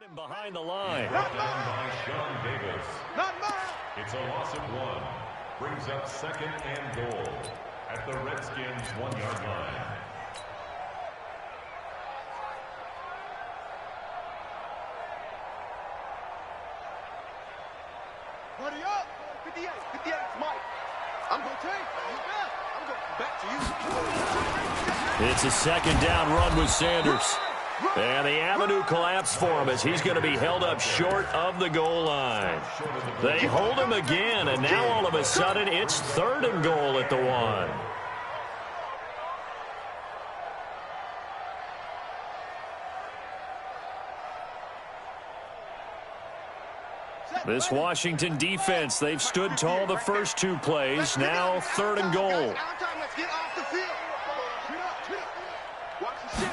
Behind the line. Brought down by Sean Davis. It's a loss of 1. Brings up 2nd and goal at the Redskins' 1-yard line. Buddy up! 58, 58, Mike. I'm going to take. I'm going back to you. It's a 2nd down run with Sanders. And the avenue collapsed for him as he's going to be held up short of the goal line. They hold him again, and now all of a sudden it's 3rd and goal at the 1. This Washington defense, they've stood tall the first 2 plays. Now 3rd and goal. Let's get off the field. Watch the shit.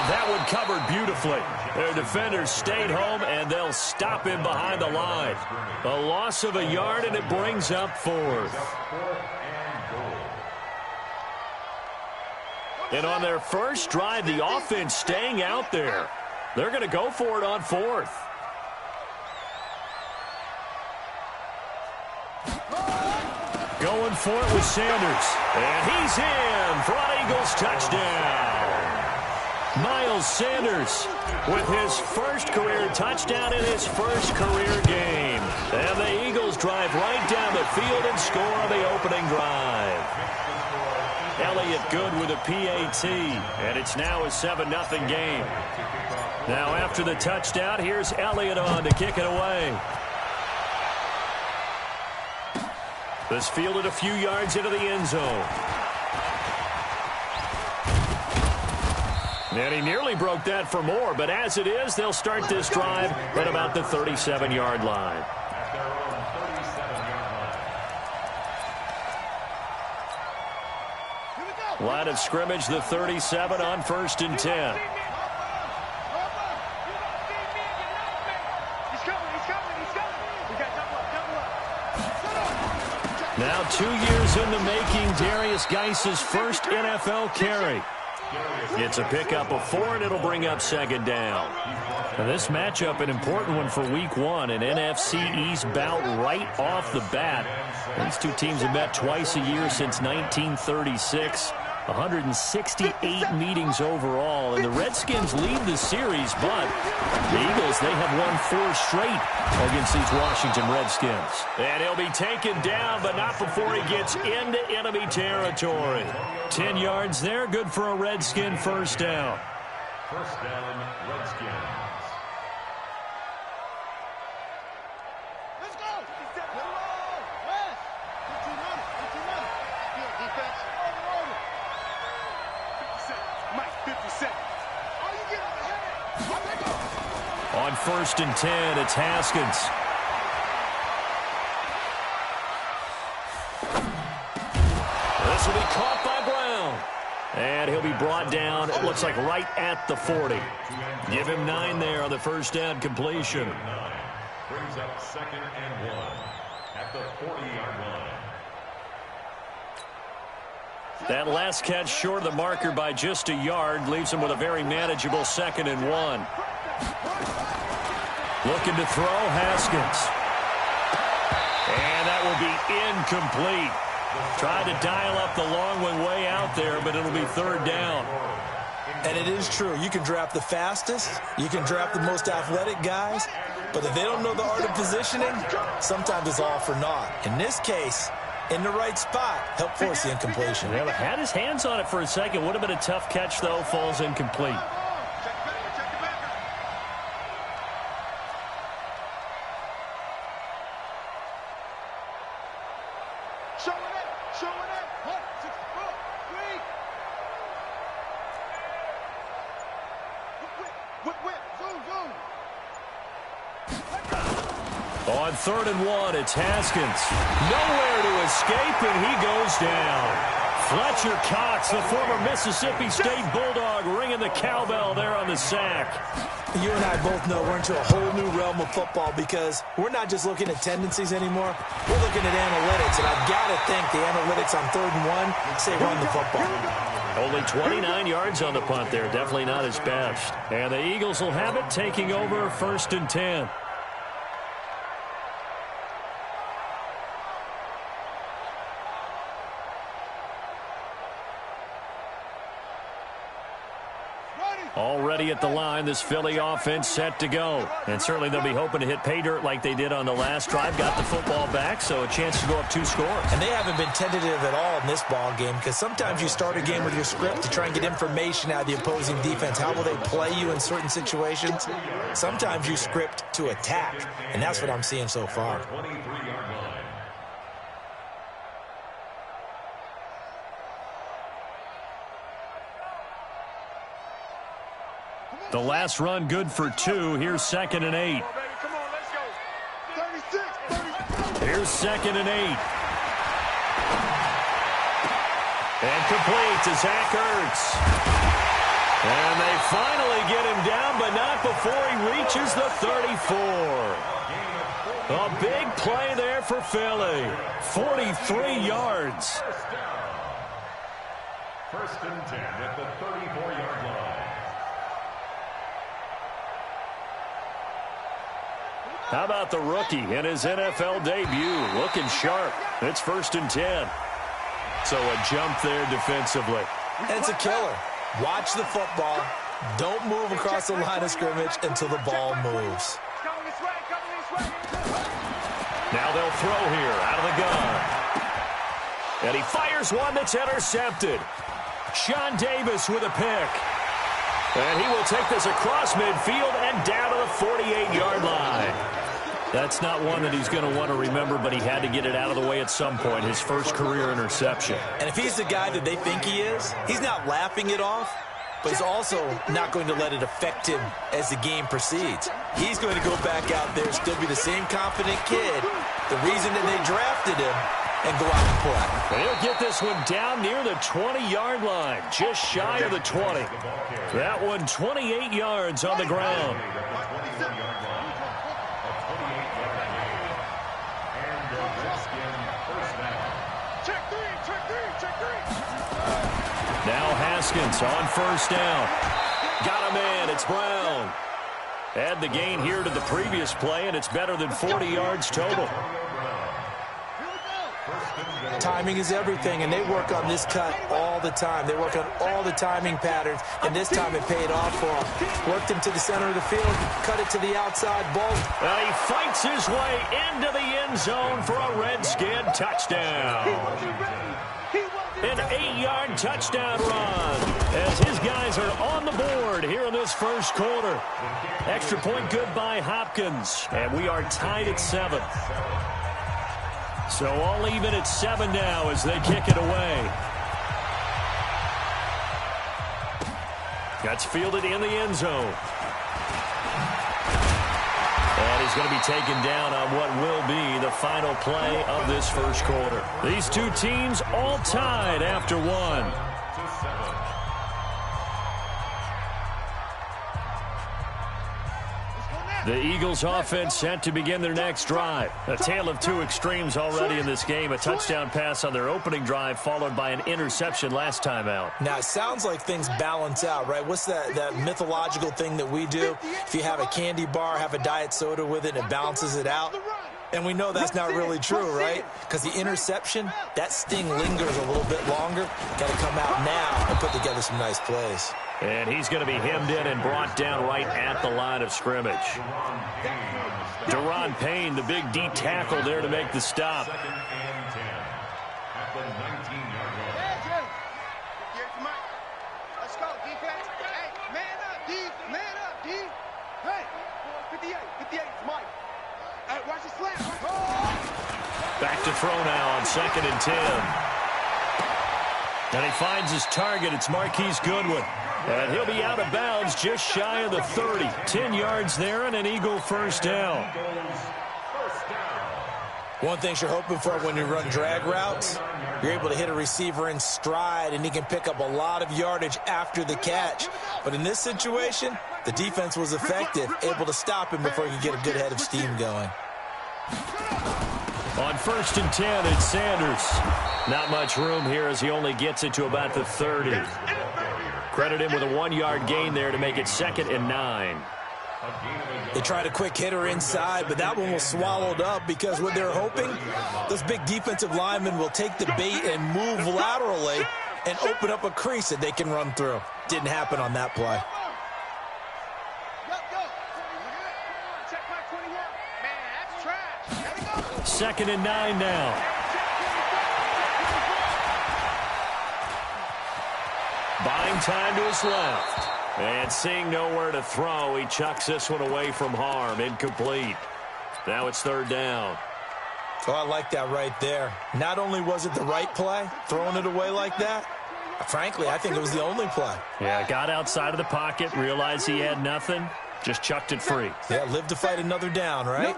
That one covered beautifully. Their defenders stayed home, and they'll stop him behind the line. A loss of a yard, and it brings up 4th. And on their first drive, the offense staying out there. They're going to go for it on 4th. Going for it with Sanders. And he's in for an Eagles touchdown. Miles Sanders with his first career touchdown in his first career game. And the Eagles drive right down the field and score on the opening drive. Elliott good with a PAT, and it's now a 7-0 game. Now after the touchdown, here's Elliott on to kick it away. This fielded a few yards into the end zone. And he nearly broke that for more, but as it is, they'll start this drive at about the 37-yard line. Line of scrimmage, the 37 on 1st and 10. Now 2 years in the making, Darius Geis's first NFL carry. It's a pickup of 4, and it'll bring up 2nd down. And this matchup, an important one for Week 1, an NFC East bout right off the bat. These 2 teams have met twice a year since 1936. 168 meetings overall, and the Redskins lead the series, but the Eagles, they have won 4 straight against these Washington Redskins. And he'll be taken down, but not before he gets into enemy territory. 10 yards there, good for a Redskin first down. First down, Redskins. On 1st and 10, it's Haskins. This will be caught by Brown. And he'll be brought down, it looks like right at the 40. Give him 9 there on the first down completion. Brings up 2nd and 1 at the 40-yard line. That last catch short of the marker by just a yard leaves him with a very manageable 2nd and 1. Looking to throw, Haskins. And that will be incomplete. Tried to dial up the long one way out there, but it'll be 3rd down. And it is true. You can draft the fastest. You can draft the most athletic guys. But if they don't know the art of positioning, sometimes it's all for naught. In this case, in the right spot, help force the incompletion. Yeah, had his hands on it for a second. Would have been a tough catch, though. Falls incomplete. On 3rd and 1, it's Haskins. Nowhere to escape, and he goes down. Fletcher Cox, the former Mississippi State Bulldog, ringing the cowbell there on the sack. You and I both know we're into a whole new realm of football because we're not just looking at tendencies anymore. We're looking at analytics, and I've got to think the analytics on 3rd and 1 say run the football. Only 29 yards on the punt there. Definitely not his best. And the Eagles will have it, taking over 1st and 10. Already at the line, this Philly offense set to go. And certainly they'll be hoping to hit pay dirt like they did on the last drive. Got the football back, so a chance to go up 2 scores. And they haven't been tentative at all in this ball game, because sometimes you start a game with your script to try and get information out of the opposing defense. How will they play you in certain situations? Sometimes you script to attack, and that's what I'm seeing so far. The last run good for 2. Here's 2nd and 8. Here's 2nd and 8. And complete to Zach Ertz. And they finally get him down, but not before he reaches the 34. A big play there for Philly. 43 yards. 1st and 10 at the 34-yard line. How about the rookie in his NFL debut? Looking sharp. It's 1st and 10. So a jump there defensively. And it's a killer. Watch the football. Don't move across the line of scrimmage until the ball moves. Now they'll throw here out of the gun. And he fires one that's intercepted. Sean Davis with a pick. And he will take this across midfield and down to the 48-yard line. That's not one that he's going to want to remember, but he had to get it out of the way at some point, his first career interception. And if he's the guy that they think he is, he's not laughing it off, but he's also not going to let it affect him as the game proceeds. He's going to go back out there, still be the same confident kid, the reason that they drafted him, and go out and play. He'll get this one down near the 20-yard line, just shy of the 20. That one 28 yards on the ground. Now Haskins on 1st down. Got a man. It's Brown. Add the gain here to the previous play, and it's better than 40 yards total. Timing is everything, and they work on this cut all the time. They work on all the timing patterns, and this time it paid off for him. Worked him to the center of the field, cut it to the outside, bolt. He fights his way into the end zone for a Redskin touchdown. An 8-yard touchdown run as his guys are on the board here in this first quarter. Extra point good by Hopkins, and we are tied at 7. So all even at 7 now as they kick it away. That's fielded in the end zone. And he's going to be taken down on what will be the final play of this first quarter. These two teams all tied after 1. The Eagles offense set to begin their next drive. A tale of 2 extremes already in this game. A touchdown pass on their opening drive followed by an interception last time out. Now, it sounds like things balance out, right? What's that mythological thing that we do? If you have a candy bar, have a diet soda with it, and it balances it out. And we know that's not really true, right? Because the interception, that sting lingers a little bit longer. Got to come out now and put together some nice plays. And he's going to be hemmed in and brought down right at the line of scrimmage. Deron Payne, the big D tackle there to make the stop. 2nd and 10 at the 19-yard line. Let's go, defense. Hey, man up, D. Man up, D. Hey, 58, Mike. Hey, watch the slant. Back to throw now on 2nd and 10. And he finds his target. It's Marquise Goodwin. And he'll be out of bounds just shy of the 30. 10 yards there and an Eagle first down. One thing you're hoping for when you run drag routes, you're able to hit a receiver in stride, and he can pick up a lot of yardage after the catch. But in this situation, the defense was effective, able to stop him before he could get a good head of steam going. On 1st and 10, it's Sanders. Not much room here as he only gets it to about the 30. Credit him with a 1-yard gain there to make it 2nd and 9. They tried a quick hitter inside, but that one was swallowed up because what they're hoping, those big defensive linemen will take the bait and move laterally and open up a crease that they can run through. Didn't happen on that play. Second and 9 now. Buying time to his left. And seeing nowhere to throw, he chucks this one away from harm. Incomplete. Now it's 3rd down. Oh, I like that right there. Not only was it the right play, throwing it away like that, frankly, I think it was the only play. Yeah, got outside of the pocket, realized he had nothing, just chucked it free. Yeah, live to fight another down, right?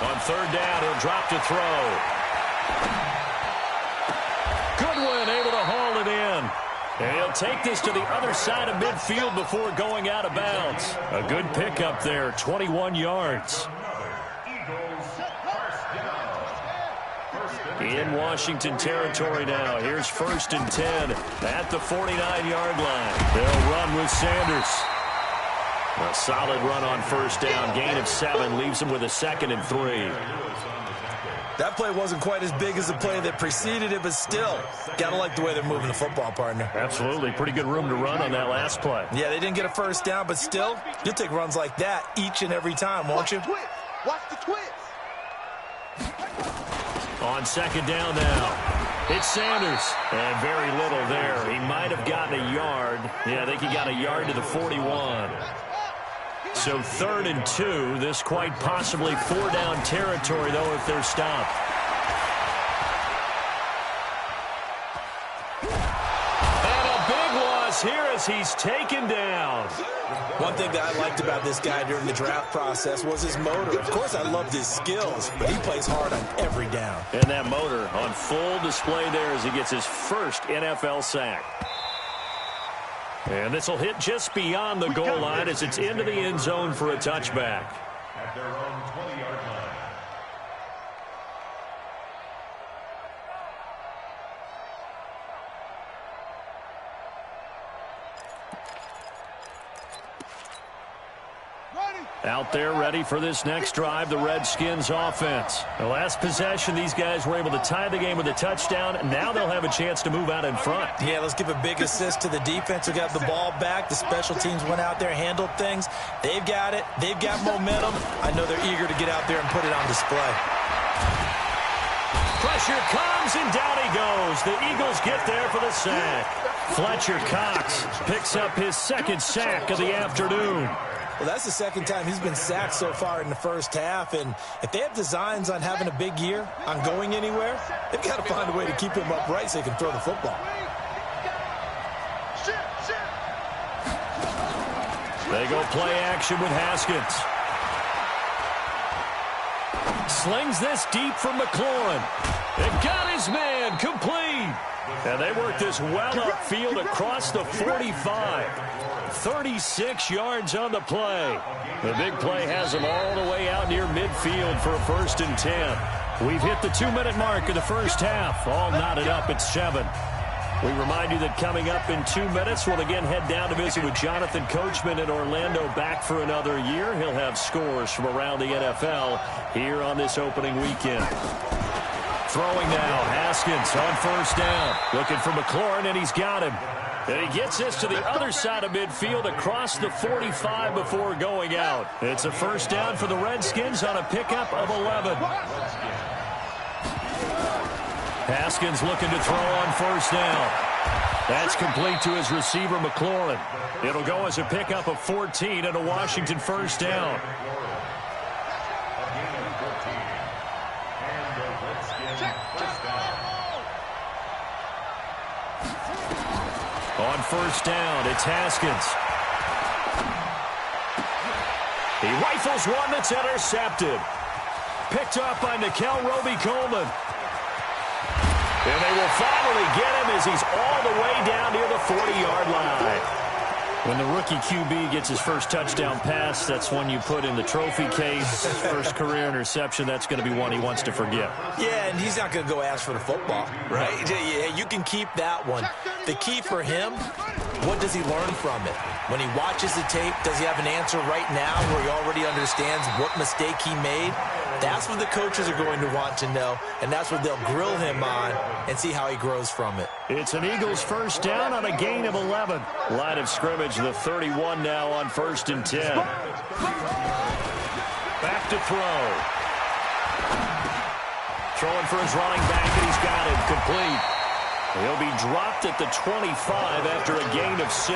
On 3rd down, he'll drop to throw. Goodwin able to haul it in. And he'll take this to the other side of midfield before going out of bounds. A good pickup there, 21 yards. In Washington territory now. Here's 1st and 10 at the 49-yard line. They'll run with Sanders. A solid run on 1st down. Gain of 7 leaves him with a 2nd and 3. That play wasn't quite as big as the play that preceded it, but still, got to like the way they're moving the football, partner. Absolutely. Pretty good room to run on that last play. Yeah, they didn't get a 1st down, but still, you'll take runs like that each and every time, won't you? Watch the twist. On 2nd down now, it's Sanders. And very little there. He might have gotten a yard. Yeah, I think he got a yard to the 41. So 3rd and 2. This quite possibly 4-down territory, though, if they're stopped. And a big loss here as he's taken down. One thing that I liked about this guy during the draft process was his motor. Of course, I loved his skills, but he plays hard on every down. And that motor on full display there as he gets his first NFL sack. And this will hit just beyond the goal line as it's into the end zone for a touchback. At their own 20-yard line. Out there ready for this next drive, the Redskins offense. The last possession, these guys were able to tie the game with a touchdown. Now they'll have a chance to move out in front. Yeah, let's give a big assist to the defense who got the ball back. The special teams went out there, handled things. They've got it. They've got momentum. I know they're eager to get out there and put it on display. Pressure comes, and down he goes. The Eagles get there for the sack. Fletcher Cox picks up his 2nd sack of the afternoon. Well, that's the 2nd time he's been sacked so far in the first half, and if they have designs on having a big year, on going anywhere, they've got to find a way to keep him upright so he can throw the football. They go play action with Haskins. Slings this deep from McLaurin. They've got his man complete. And they work this well upfield across the 45. 36 yards on the play. The big play has them all the way out near midfield for a 1st and 10. We've hit the 2-minute mark of the first half. All knotted up at 7. We remind you that coming up in 2 minutes, we'll again head down to visit with Jonathan Coachman in Orlando, back for another year. He'll have scores from around the NFL here on this opening weekend. Throwing now, Haskins on 1st down. Looking for McLaurin, and he's got him. And he gets this to the other side of midfield across the 45 before going out. It's a 1st down for the Redskins on a pickup of 11. Haskins looking to throw on 1st down. That's complete to his receiver, McLaurin. It'll go as a pickup of 14 and a Washington 1st down. On 1st down, it's Haskins. He rifles one that's intercepted. Picked up by Nikel Roby-Coleman. And they will finally get him as he's all the way down near the 40-yard line. When the rookie QB gets his first touchdown pass, that's one you put in the trophy case. First career interception, that's going to be one he wants to forget. Yeah, and he's not going to go ask for the football, right? Yeah, you can keep that one. The key for him, what does he learn from it? When he watches the tape, does he have an answer right now where he already understands what mistake he made? That's what the coaches are going to want to know, and that's what they'll grill him on and see how he grows from it. It's an Eagles first down on a gain of 11. Line of scrimmage, the 31 now on 1st and 10. Back to throw. Throwing for his running back, and he's got it complete. He'll be dropped at the 25 after a gain of 6.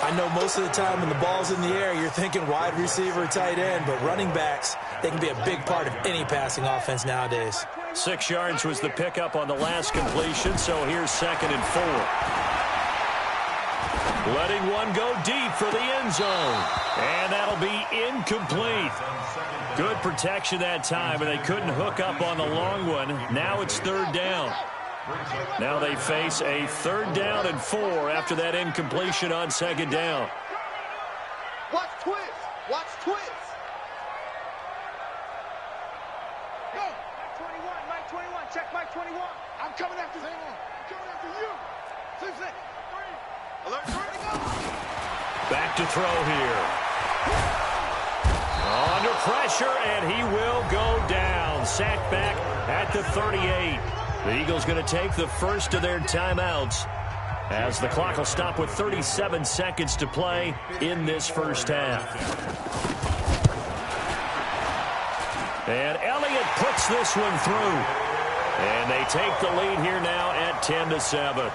I know most of the time when the ball's in the air, you're thinking wide receiver, tight end, but running backs, they can be a big part of any passing offense nowadays. 6 yards was the pickup on the last completion, so here's 2nd and 4. Letting one go deep for the end zone, and that'll be incomplete. Good protection that time, and they couldn't hook up on the long one. Now it's 3rd down. Now they face a 3rd down and 4 after that incompletion on 2nd down. Watch twist. Watch twist. Go. Mike 21. Mike 21. Check Mike 21. I'm coming after you. I'm coming after you. 6, 6. Alert. Go. Back to throw here. Under pressure, and he will go down. Sacked back at the 38. The Eagles going to take the first of their timeouts as the clock will stop with 37 seconds to play in this first half. And Elliott puts this one through. And they take the lead here now at 10-7.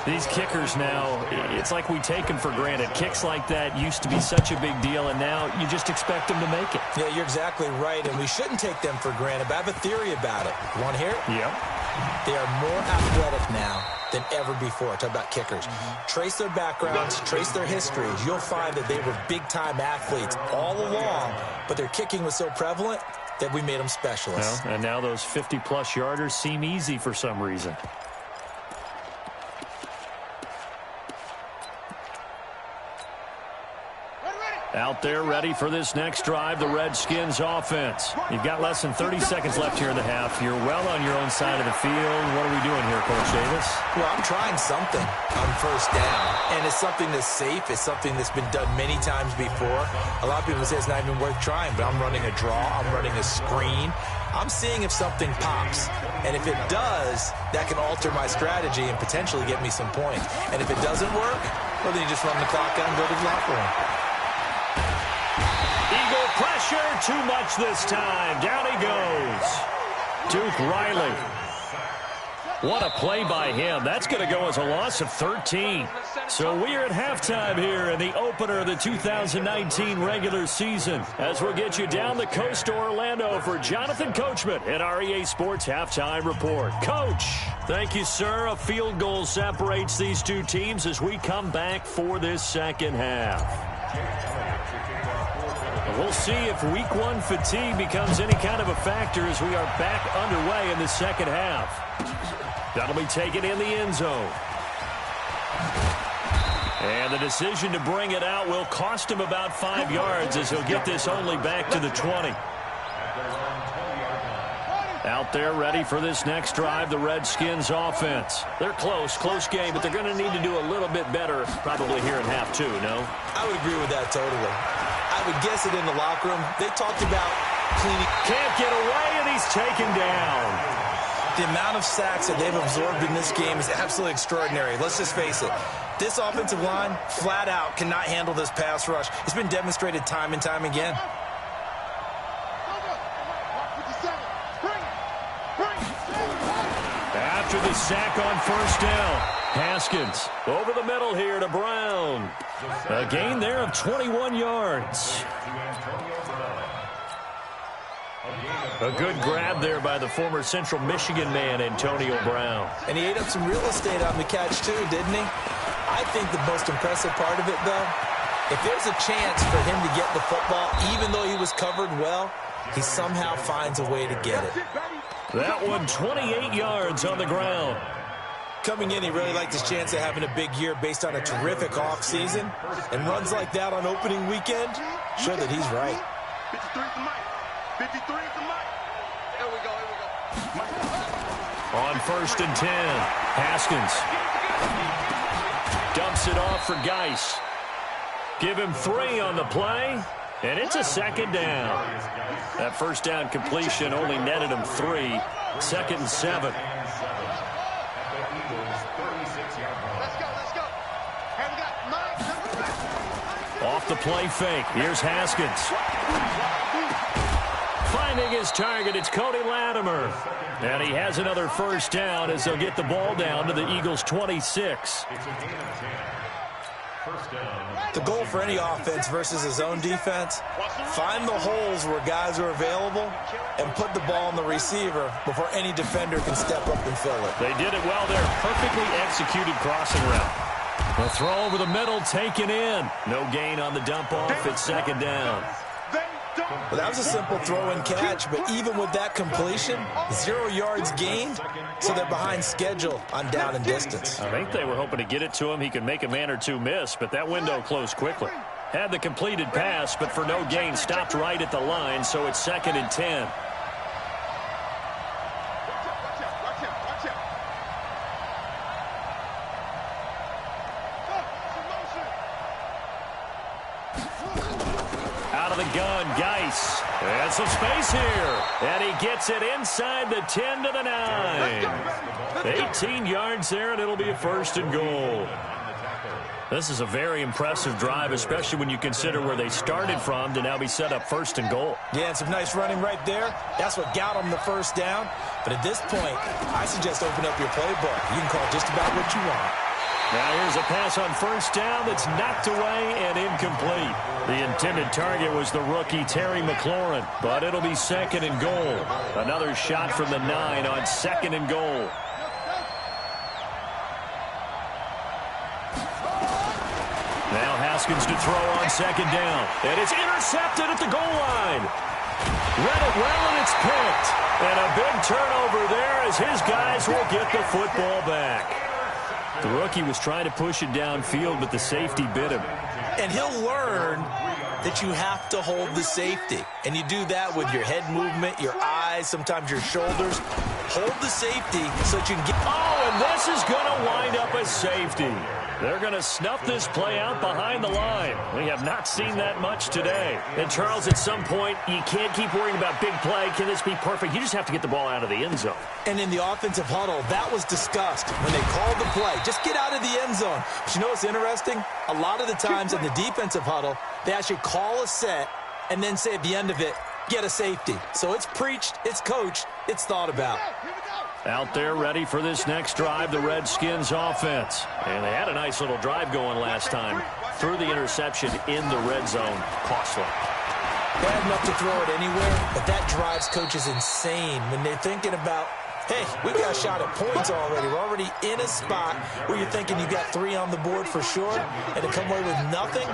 These kickers now, it's like we take them for granted. Kicks like that used to be such a big deal, and now you just expect them to make it. Yeah, you're exactly right, and we shouldn't take them for granted, but I have a theory about it. You want to hear it? Yep. They are more athletic now than ever before. Talk about kickers. Trace their backgrounds, trace their histories. You'll find that they were big-time athletes all along, but their kicking was so prevalent that we made them specialists. Well, and now those 50-plus yarders seem easy for some reason. Out there ready for this next drive, the Redskins offense. You've got less than 30 seconds left here in the half. You're well on your own side of the field. What are we doing here, Coach Davis? Well, I'm trying something on 1st down, and it's something that's safe. It's something that's been done many times before. A lot of people say it's not even worth trying, but I'm running a draw. I'm running a screen. I'm seeing if something pops, and if it does, that can alter my strategy and potentially get me some points. And if it doesn't work, well, then you just run the clock out and go to the locker room. Eagle pressure, too much this time. Down he goes. Duke Riley. What a play by him. That's going to go as a loss of 13. So we are at halftime here in the opener of the 2019 regular season, as we'll get you down the coast to Orlando for Jonathan Coachman at our EA Sports Halftime Report. Coach, thank you, sir. A field goal separates these two teams as we come back for this second half. We'll see if week 1 fatigue becomes any kind of a factor as we are back underway in the second half. That'll be taken in the end zone. And the decision to bring it out will cost him about 5 yards as he'll get this only back to the 20. Out there ready for this next drive, the Redskins offense. They're close game, but they're going to need to do a little bit better probably here in half 2, no? I would agree with that totally. I would guess it in the locker room. They talked about cleaning. Can't get away, and he's taken down. The amount of sacks that they've absorbed in this game is absolutely extraordinary. Let's just face it. This offensive line, flat out, cannot handle this pass rush. It's been demonstrated time and time again. After the sack on 1st down, Haskins over the middle here to Brown. A gain there of 21 yards. A good grab there by the former Central Michigan man, Antonio Brown. And he ate up some real estate on the catch, too, didn't he? I think the most impressive part of it, though, if there's a chance for him to get the football, even though he was covered well, he somehow finds a way to get it. That one 28 yards on the ground. Coming in, he really liked his chance of having a big year based on a terrific offseason. And runs like that on opening weekend show that he's right. 53's the mic. 53's the mic. Here we go, here we go. On 1st and 10, Haskins dumps it off for Geis. Give him 3 on the play, and it's a 2nd down. That first down completion only netted him 3. 2nd and 7. Off the play fake. Here's Haskins. Finding his target, it's Cody Latimer. And he has another first down as they'll get the ball down to the Eagles' 26. The goal for any offense versus his own defense, find the holes where guys are available and put the ball on the receiver before any defender can step up and fill it. They did it well there. Perfectly executed crossing route. The throw over the middle, taken in. No gain on the dump off. It's 2nd down. Well, that was a simple throw and catch, but even with that completion, 0 yards gained, so they're behind schedule on down and distance. I think they were hoping to get it to him. He could make a man or two miss, but that window closed quickly. Had the completed pass, but for no gain, stopped right at the line, so it's 2nd and 10. The gun, Geis. And some space here. And he gets it inside the 10 to the 9. 18 yards there, and it'll be a 1st and goal. This is a very impressive drive, especially when you consider where they started from to now be set up 1st and goal. Yeah, and some nice running right there. That's what got them the first down. But at this point, I suggest open up your playbook. You can call just about what you want. Now here's a pass on 1st down that's knocked away and incomplete. The intended target was the rookie Terry McLaurin, but it'll be 2nd and goal. Another shot from the 9 on 2nd and goal. Now Haskins to throw on 2nd down, and it's intercepted at the goal line. Read it well, and it's picked. And a big turnover there as his guys will get the football back. The rookie was trying to push it downfield, but the safety bit him. And he'll learn that you have to hold the safety. And you do that with your head movement, your eyes, sometimes your shoulders. Hold the safety so that you can get... Oh, and this is going to wind up a safety. They're going to snuff this play out behind the line. We have not seen that much today. And, Charles, at some point, you can't keep worrying about big play. Can this be perfect? You just have to get the ball out of the end zone. And in the offensive huddle, that was discussed when they called the play. Just get out of the end zone. But you know what's interesting? A lot of the times in the defensive huddle, they actually call a set and then say at the end of it, get a safety. So it's preached, it's coached, it's thought about. Out there ready for this next drive, the Redskins offense. And they had a nice little drive going last time. Threw the interception in the red zone. Costly. Bad enough to throw it anywhere, but that drives coaches insane when they're thinking about, hey, we got a shot at points already. We're already in a spot where you're thinking you got 3 on the board for sure, and to come away with nothing,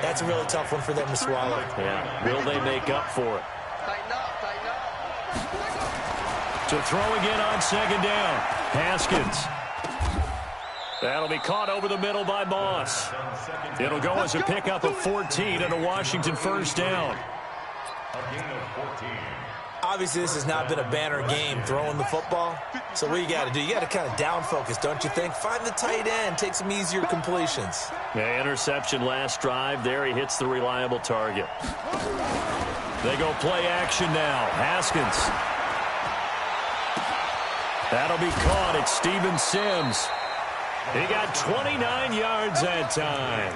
that's a really tough one for them to swallow. Yeah, will they make up for it? Tighten up, tighten up. To throw again on 2nd down. Haskins. That'll be caught over the middle by Moss. It'll go as a pickup of 14 and a Washington 1st down. Obviously, this has not been a banner game throwing the football. So what you got to do, you got to kind of down focus, don't you think? Find the tight end, take some easier completions. Yeah, interception last drive. There he hits the reliable target. They go play action now. Haskins. That'll be caught. It's Steven Sims. He got 29 yards that time.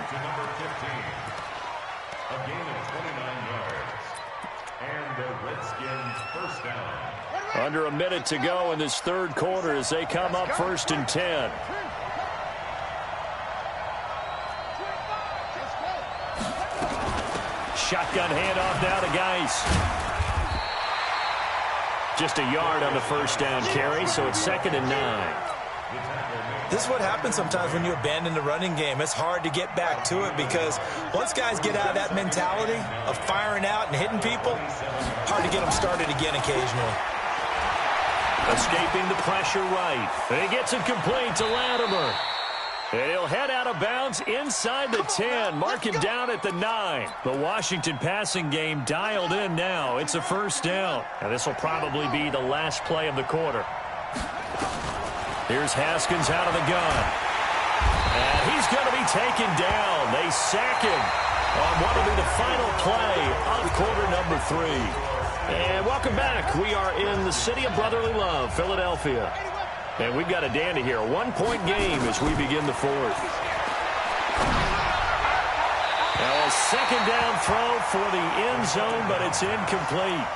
A gain of 29 yards. And the Redskins 1st down. Under a minute to go in this 3rd quarter as they come up 1st and 10. Shotgun handoff now to Geis. Just a yard on the 1st down carry, so it's 2nd and 9. This is what happens sometimes when you abandon the running game. It's hard to get back to it because once guys get out of that mentality of firing out and hitting people, hard to get them started again occasionally. Escaping the pressure right. And he gets it complete to Latimer. And he'll head out of bounds inside the 10. Mark him down at the 9. The Washington passing game dialed in now. It's a first down. And this will probably be the last play of the quarter. Here's Haskins out of the gun. And he's going to be taken down. They sack him on what will be the final play of quarter number 3. And welcome back. We are in the city of brotherly love, Philadelphia. And we've got a dandy here. A 1-point game as we begin the 4th. Now a second down throw for the end zone, but it's incomplete.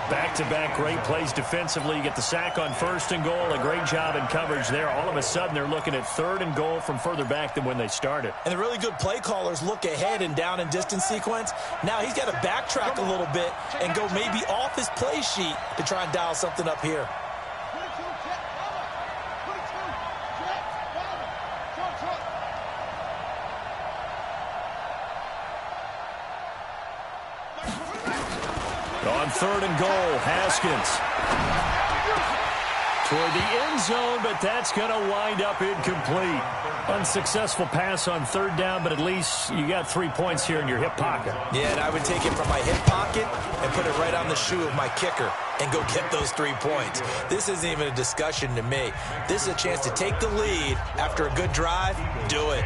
Back-to-back great plays defensively. You get the sack on 1st and goal. A great job in coverage there. All of a sudden, they're looking at 3rd and goal from further back than when they started. And the really good play callers look ahead and down and distance sequence. Now he's got to backtrack a little bit and go maybe off his play sheet to try and dial something up here. On 3rd and goal, Haskins. Toward the end zone, but that's going to wind up incomplete. Unsuccessful pass on 3rd down, but at least you got 3 points here in your hip pocket. Yeah, and I would take it from my hip pocket and put it right on the shoe of my kicker and go get those 3 points. This isn't even a discussion to me. This is a chance to take the lead after a good drive. Do it.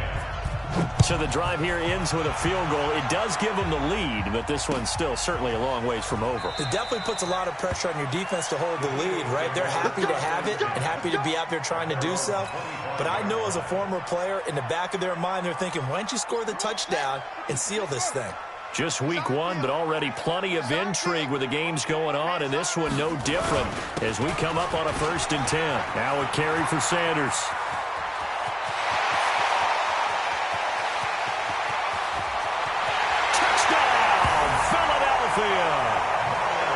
So the drive here ends with a field goal. It does give them the lead, but this one's still certainly a long ways from over. It definitely puts a lot of pressure on your defense to hold the lead, right? They're happy to have it and happy to be out there trying to do so. But I know as a former player, in the back of their mind, they're thinking, why don't you score the touchdown and seal this thing? Just week 1, but already plenty of intrigue with the games going on, and this one no different as we come up on a 1st and 10. Now a carry for Sanders.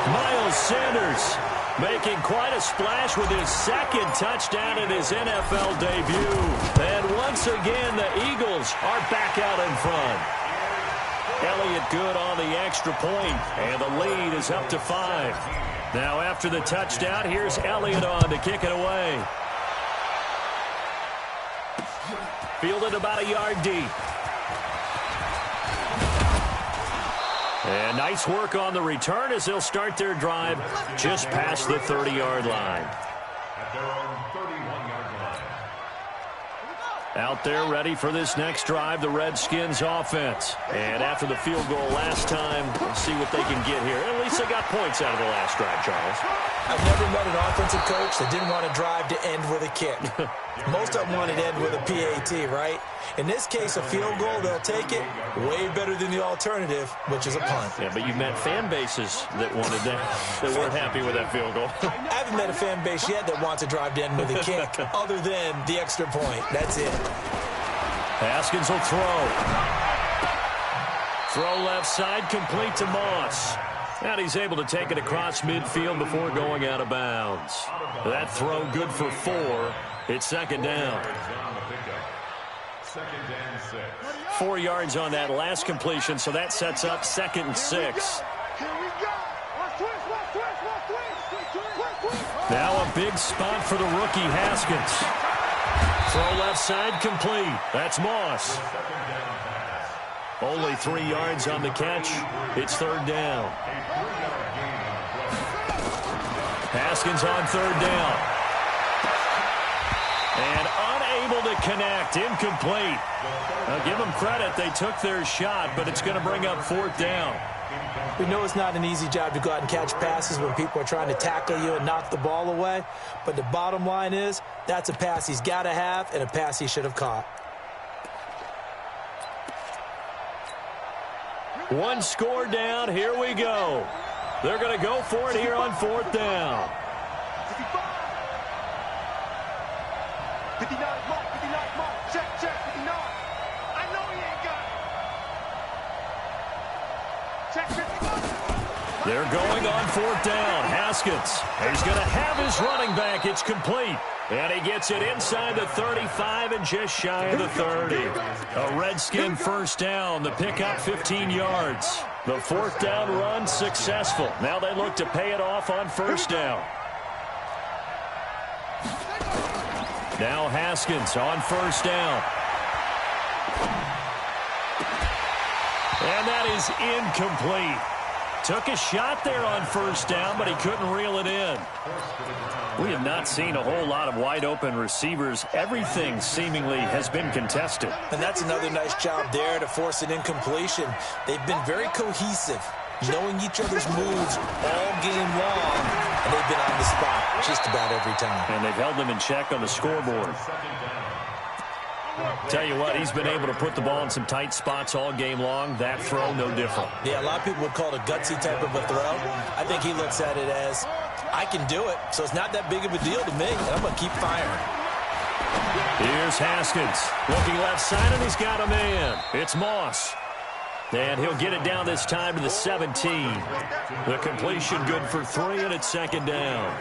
Miles Sanders making quite a splash with his 2nd touchdown in his NFL debut. And once again, the Eagles are back out in front. Elliott good on the extra point, and the lead is up to 5. Now after the touchdown, here's Elliott on to kick it away. Fielded about a yard deep. And nice work on the return as they'll start their drive just past the 30-yard line. At their own 31-yard line. Out there ready for this next drive, the Redskins offense. And after the field goal last time, we'll see what they can get here. At least they got points out of the last drive, Charles. I've never met an offensive coach that didn't want to drive to end with a kick. Most of them want it to end with a PAT, right? In this case, a field goal, they'll take it. Way better than the alternative, which is a punt. Yeah, but you've met fan bases that wanted that, that weren't happy with that field goal. I haven't met a fan base yet that wants to drive to end with a kick, other than the extra point. That's it. Haskins will throw. Throw left side, complete to Moss. And he's able to take it across midfield before going out of bounds. That throw good for 4. It's 2nd down. 4 yards on that last completion, so that sets up 2nd and 6. Now a big spot for the rookie Haskins. Throw left side, complete. That's Moss. Only 3 yards on the catch. It's 3rd down. Haskins on 3rd down. And unable to connect. Incomplete. Now give them credit. They took their shot, but it's going to bring up 4th down. We know it's not an easy job to go out and catch passes when people are trying to tackle you and knock the ball away. But the bottom line is, that's a pass he's got to have and a pass he should have caught. One score down. Here we go. They're going to go for it here on 4th down. 59, mark, 59, mark. Check, 59. I know he ain't got it. Check 59. They're going on 4th down. Haskins. He's going to have his running back. It's complete. And he gets it inside the 35 and just shy of the 30. A Redskin 1st down. The pickup 15 yards. The 4th down run successful. Now they look to pay it off on 1st down. Now Haskins on 1st down. And that is incomplete. Took a shot there on 1st down, but he couldn't reel it in. We have not seen a whole lot of wide-open receivers. Everything seemingly has been contested. And that's another nice job there to force an incompletion. They've been very cohesive, knowing each other's moves all game long, and they've been on the spot just about every time. And they've held them in check on the scoreboard. Tell you what, he's been able to put the ball in some tight spots all game long. That throw, no different. Yeah, a lot of people would call it a gutsy type of a throw. I think he looks at it as, I can do it, so it's not that big of a deal to me, and I'm going to keep firing. Here's Haskins. Looking left side, and he's got a man. It's Moss. And he'll get it down this time to the 17. The completion good for 3, and it's 2nd down.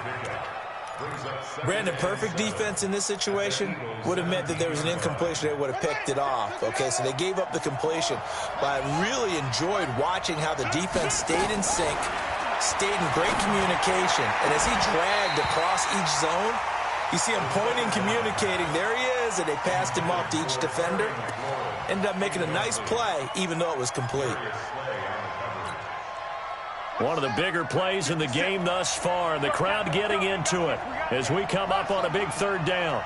Brandon, perfect defense in this situation would have meant that there was an incompletion. They would have picked it off. Okay, so they gave up the completion. But I really enjoyed watching how the defense stayed in sync, stayed in great communication. And as he dragged across each zone, you see him pointing, communicating. There he is, and they passed him off to each defender. Ended up making a nice play, even though it was complete. One of the bigger plays in the game thus far. The crowd getting into it as we come up on a big 3rd down.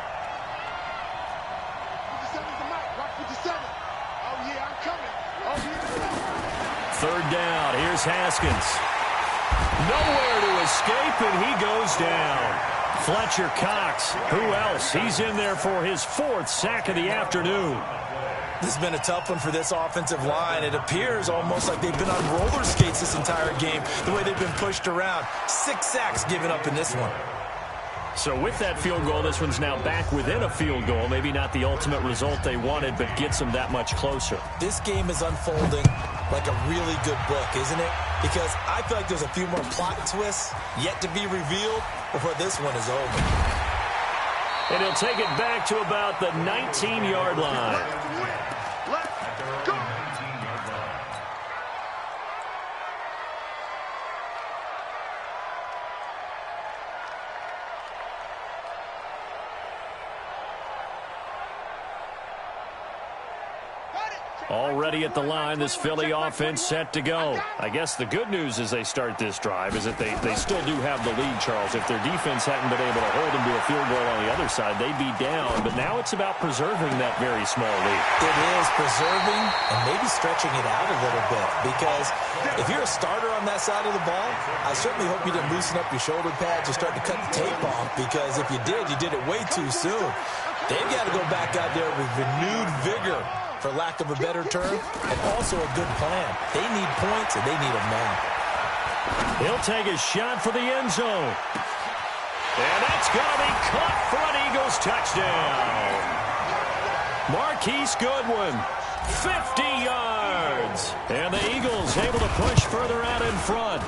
Third down. Here's Haskins. Nowhere to escape, and he goes down. Fletcher Cox. Who else? He's in there for his 4th sack of the afternoon. This has been a tough one for this offensive line. It appears almost like they've been on roller skates this entire game, the way they've been pushed around. 6 sacks given up in this one. So with that field goal, this one's now back within a field goal. Maybe not the ultimate result they wanted, but gets them that much closer. This game is unfolding like a really good book, isn't it? Because I feel like there's a few more plot twists yet to be revealed before this one is over. And he'll take it back to about the 19-yard line. Already at the line, this Philly offense set to go. I guess the good news as they start this drive is that they still do have the lead, Charles. If their defense hadn't been able to hold them to a field goal on the other side, they'd be down. But now it's about preserving that very small lead. It is preserving and maybe stretching it out a little bit. Because if you're a starter on that side of the ball, I certainly hope you didn't loosen up your shoulder pads or start to cut the tape off. Because if you did it way too soon. They've got to go back out there with renewed vigor, for lack of a better term, and also a good plan. They need points, and they need them now. He'll take a shot for the end zone. And that's going to be caught for an Eagles touchdown. Marquise Goodwin, 50 yards. And the Eagles able to push further out in front.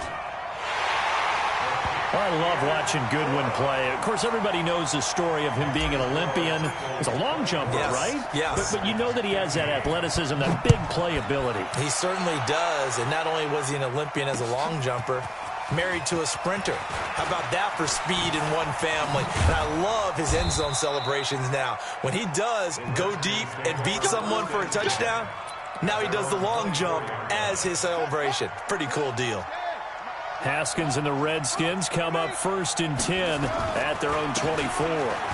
I love watching Goodwin play. Of course, everybody knows the story of him being an Olympian. He's a long jumper, yes, right? Yes. But you know that he has that athleticism, that big playability. He certainly does. And not only was he an Olympian as a long jumper, married to a sprinter. How about that for speed in one family? And I love his end zone celebrations now. When he does go deep and beat someone for a touchdown, now he does the long jump as his celebration. Pretty cool deal. Haskins and the Redskins come up 1st and 10 at their own 24.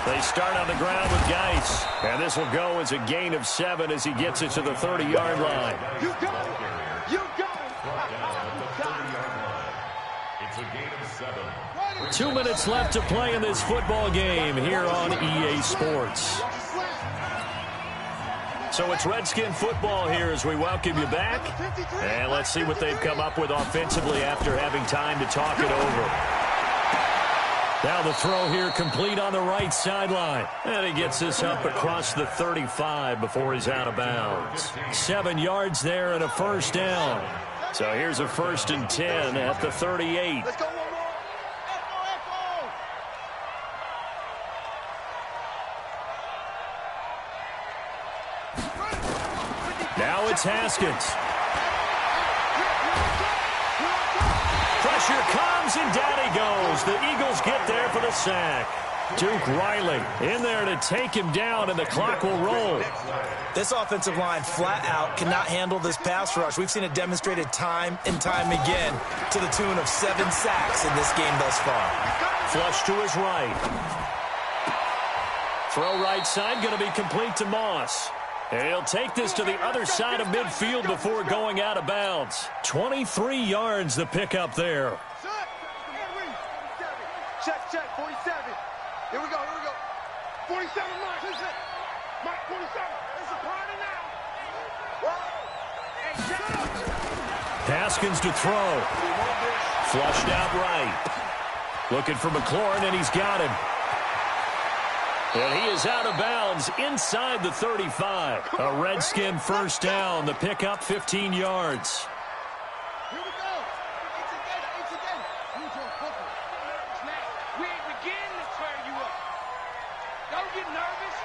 They start on the ground with Geis. And this will go as a gain of 7 as he gets it to the 30-yard line. You got it. You got it. It's a gain of 7. 2 minutes left to play in this football game here on EA Sports. So it's Redskin football here as we welcome you back. And let's see what they've come up with offensively after having time to talk it over. Now the throw here complete on the right sideline. And he gets this up across the 35 before he's out of bounds. 7 yards there and a 1st down. So here's a 1st and 10 at the 38. Let's go one more. Now it's Haskins. Pressure comes, and down he goes. The Eagles get there for the sack. Duke Riley in there to take him down, and the clock will roll. This offensive line flat out cannot handle this pass rush. We've seen it demonstrated time and time again to the tune of 7 sacks in this game thus far. Flush to his right. Throw right side, going to be complete to Moss. And he'll take this to the other side of midfield before going out of bounds. 23 yards the pick up there. Check, 47. Here we go. 47, Mike. Mike, 47. It's a party now. Haskins to throw. Flushed out right. Looking for McLaurin, and he's got him. And he is out of bounds inside the 35. A Redskin 1st down. The pickup 15 yards. Here we go. It's again. We ain't beginning to tear you up. Don't get nervous.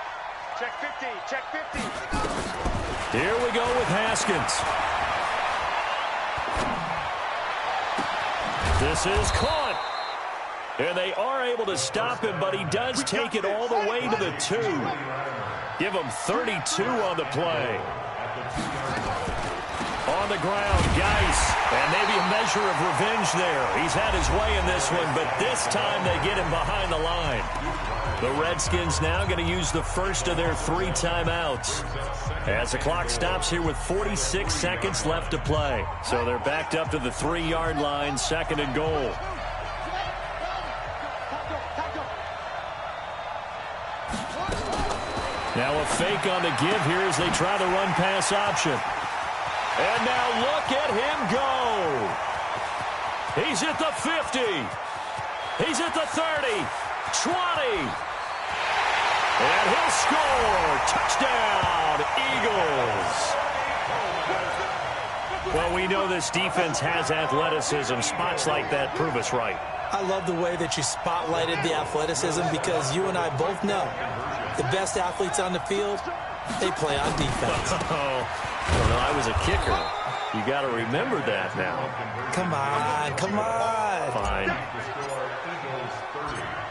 Check 50. Here we go with Haskins. This is caught. And they are able to stop him, but he does take it all the way to the 2. Give him 32 on the play. On the ground, Geis. And maybe a measure of revenge there. He's had his way in this one, but this time they get him behind the line. The Redskins now going to use the first of their 3 timeouts. As the clock stops here with 46 seconds left to play. So they're backed up to the 3-yard line, 2nd and goal. Now a fake on the give here as they try the run-pass option. And now look at him go. He's at the 50. He's at the 30. 20. And he'll score. Touchdown, Eagles. Well, we know this defense has athleticism. Spots like that prove us right. I love the way that you spotlighted the athleticism because you and I both know the best athletes on the field, they play on defense. Oh, I was a kicker. You got to remember that now. Come on. Fine.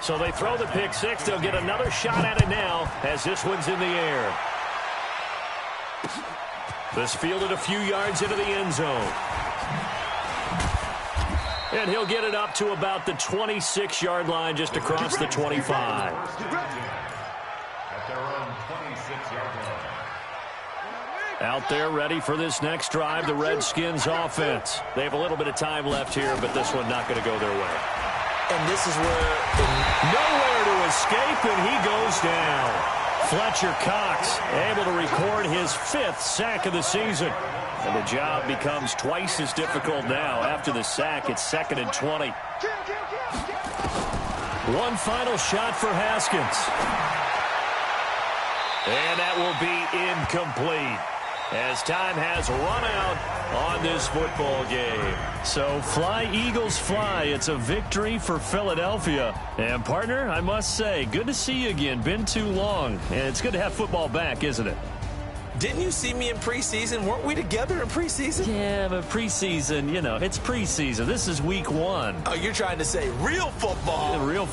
So they throw the pick 6. They'll get another shot at it now as this one's in the air. This fielded a few yards into the end zone. And he'll get it up to about the 26-yard line just across the 25. Out there ready for this next drive, the Redskins offense. They have a little bit of time left here, but this one not going to go their way. And this is where nowhere to escape, and he goes down. Fletcher Cox able to record his 5th sack of the season. And the job becomes twice as difficult now. After the sack, it's 2nd and 20. One final shot for Haskins. And that will be incomplete, as time has run out on this football game. So fly, Eagles, fly. It's a victory for Philadelphia. And, partner, I must say, good to see you again. Been too long. And it's good to have football back, isn't it? Didn't you see me in preseason? Weren't we together in preseason? Yeah, but preseason, it's preseason. This is week 1. Oh, you're trying to say real football. Real